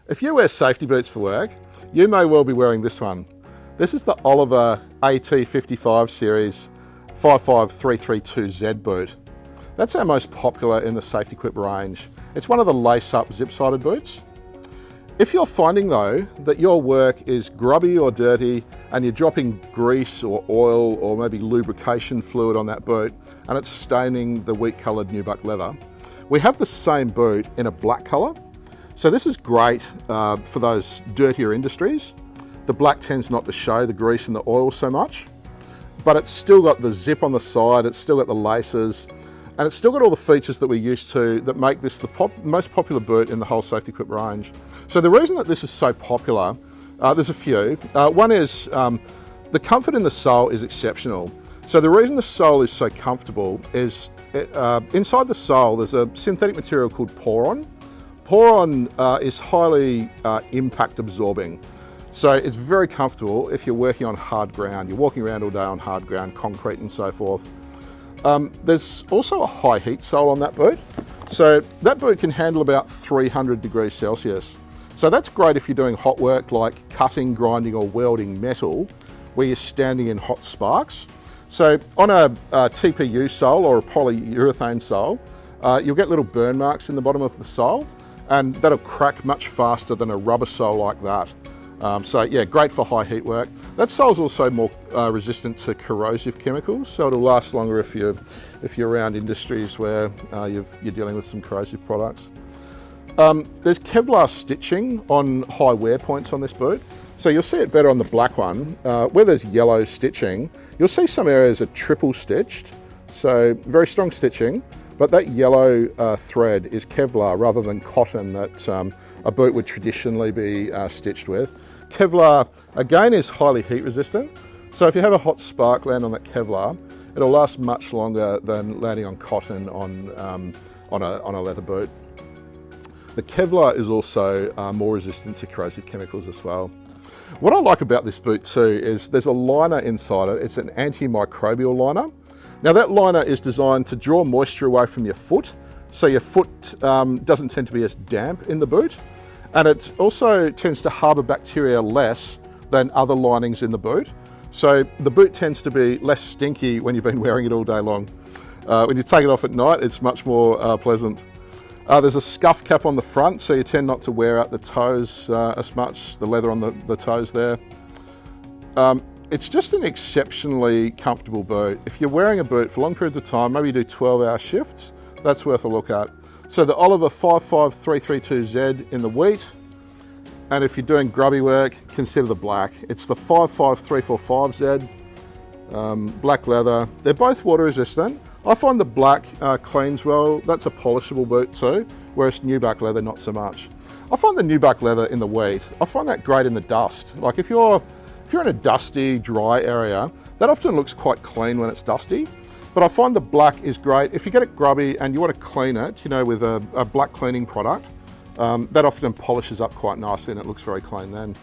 If you wear safety boots for work, you may well be wearing this one. This is the Oliver AT55 series 55332Z boot. That's our most popular in the SafetyQuip range. It's one of the lace-up zip-sided boots. If you're finding though that your work is grubby or dirty and you're dropping grease or oil or maybe lubrication fluid on that boot and it's staining the wheat coloured nubuck leather, we have the same boot in a black colour. So this is great for those dirtier industries. The black tends not to show the grease and the oil so much, but it's still got the zip on the side, it's still got the laces, and it's still got all the features that we're used to that make this the most popular boot in the whole SafetyQuip range. So the reason that this is so popular, there's a few. One is the comfort in the sole is exceptional. So the reason the sole is so comfortable is inside the sole there's a synthetic material called PORON. PORON is highly impact absorbing. So it's very comfortable if you're working on hard ground. You're walking around all day on hard ground, concrete and so forth. There's also a high heat sole on that boot. So that boot can handle about 300 degrees Celsius. So that's great if you're doing hot work like cutting, grinding or welding metal where you're standing in hot sparks. So on a TPU sole or a polyurethane sole, you'll get little burn marks in the bottom of the sole, and that'll crack much faster than a rubber sole like that. So yeah, great for high heat work. That sole's also more resistant to corrosive chemicals, so it'll last longer if you're around industries where you're dealing with some corrosive products. There's Kevlar stitching on high wear points on this boot. So you'll see it better on the black one. Where there's yellow stitching, you'll see some areas are triple stitched, so very strong stitching. But that yellow thread is Kevlar rather than cotton that a boot would traditionally be stitched with. Kevlar, again, is highly heat resistant. So if you have a hot spark land on that Kevlar, it'll last much longer than landing on cotton on a leather boot. The Kevlar is also more resistant to corrosive chemicals as well. What I like about this boot too is there's a liner inside it. It's an antimicrobial liner. Now that liner is designed to draw moisture away from your foot, so your foot doesn't tend to be as damp in the boot, and it also tends to harbour bacteria less than other linings in the boot. So the boot tends to be less stinky when you've been wearing it all day long. When you take it off at night, it's much more pleasant. There's a scuff cap on the front, so you tend not to wear out the toes as much, the leather on the toes there. It's just an exceptionally comfortable boot. If you're wearing a boot for long periods of time, maybe you do 12-hour shifts, that's worth a look at. So the Oliver 55332Z in the wheat, and if you're doing grubby work, consider the black. It's the 55345Z, black leather. They're both water resistant. I find the black cleans well. That's a polishable boot too, whereas nubuck leather, not so much. I find the nubuck leather in the wheat, I find that great in the dust. Like if you're in a dusty, dry area, that often looks quite clean when it's dusty. But I find the black is great. If you get it grubby and you want to clean it, you know, with a black cleaning product, that often polishes up quite nicely and it looks very clean then.